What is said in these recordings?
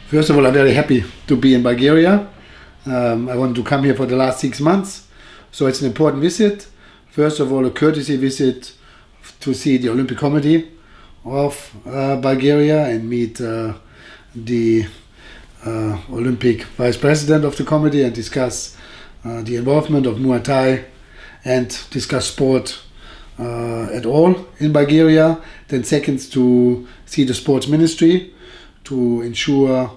First of all, I'm very happy to be in Bulgaria. I wanted to come here for the last 6 months, so it's an important visit. First of all, a courtesy visit to see the Olympic Committee of Bulgaria and meet the Olympic Vice President of the committee and discuss the involvement of Muay Thai and discuss sport at all in Bulgaria. Then second, to see the sports ministry to ensure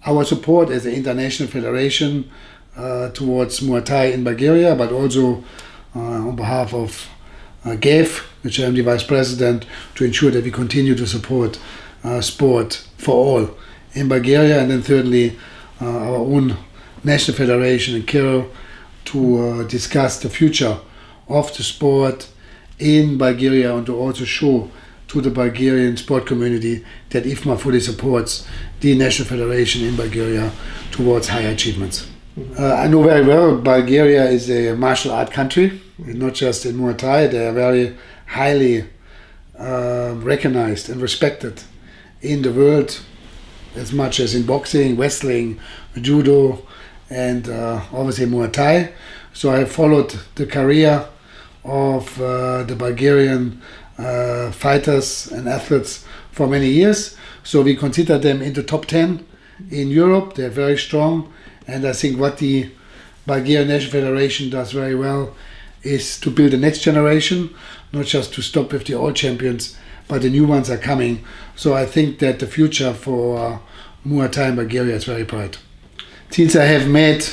our support as an international federation towards Muay Thai in Bulgaria, but also on behalf of GAF, which I'm the Vice President, to ensure that we continue to support sport for all in Bulgaria. And then thirdly, our own national federation in Kirill to discuss the future of the sport in Bulgaria and to also show to the Bulgarian sport community that IFMA fully supports the national federation in Bulgaria towards high achievements. I know very well Bulgaria is a martial art country, not just in Muay Thai. They are very highly recognized and respected in the world, as much as in boxing, wrestling, judo, and obviously Muay Thai. So I followed the career of the Bulgarian fighters and athletes for many years. So we consider them in the top 10 in Europe. They're very strong. And I think what the Bulgarian National Federation does very well is to build the next generation, not just to stop with the old champions, but the new ones are coming. So I think that the future for Muay Thai in Bulgaria is very bright. Since I have made,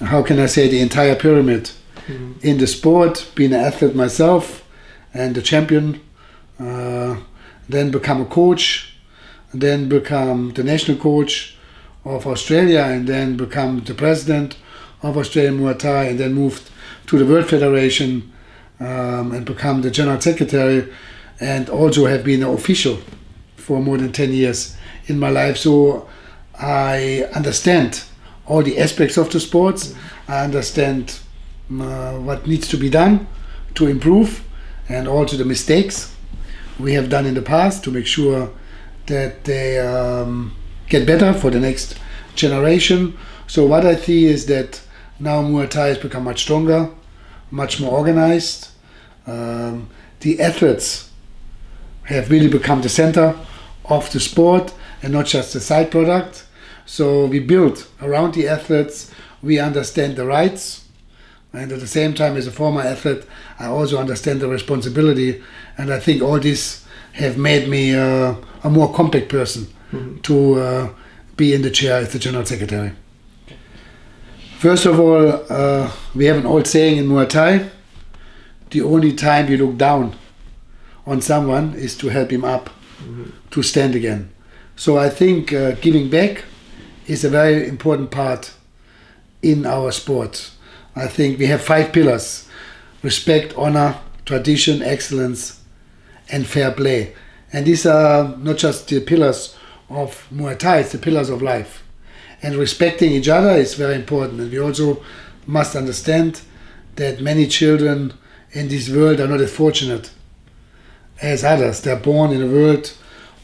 how can I say, the entire pyramid in the sport, being an athlete myself and a champion, then become a coach, then become the national coach of Australia, and then become the president of Australian Muay Thai, and then moved to the World Federation and become the general secretary, and also have been an official for more than 10 years in my life. So I understand all the aspects of the sports. I understand what needs to be done to improve, and also the mistakes we have done in the past to make sure that they get better for the next generation. So what I see is that now Muay Thai has become much stronger, much more organized. The athletes have really become the center of the sport and not just a side product. So we build around the athletes, we understand the rights, and at the same time, as a former athlete, I also understand the responsibility, and I think all this have made me a more compact person to be in the chair as the General Secretary. First of all, we have an old saying in Muay Thai: the only time you look down on someone is to help him up, to stand again. So I think giving back is a very important part in our sport. I think we have 5 pillars: respect, honor, tradition, excellence, and fair play. And these are not just the pillars of Muay Thai, it's the pillars of life. And respecting each other is very important. And we also must understand that many children in this world are not as fortunate as others. They're born in a world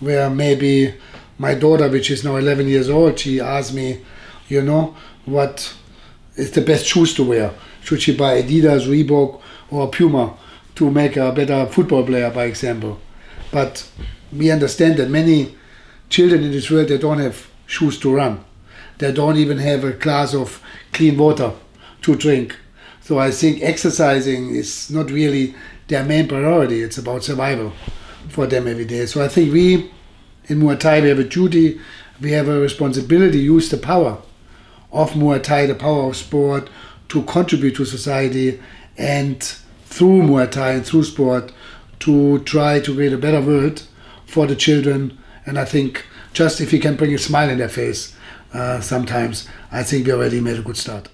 where maybe my daughter, which is now 11 years old, she asked me, what is the best shoes to wear? Should she buy Adidas, Reebok, or Puma to make a better football player, by example? But we understand that many children in this world, they don't have shoes to run. They don't even have a glass of clean water to drink. So I think exercising is not really their main priority. It's about survival for them every day. So I think we, in Muay Thai, we have a duty, we have a responsibility to use the power of Muay Thai, the power of sport, to contribute to society, and through Muay Thai and through sport to try to create a better world for the children. And I think just if we can bring a smile in their face sometimes, I think we already made a good start.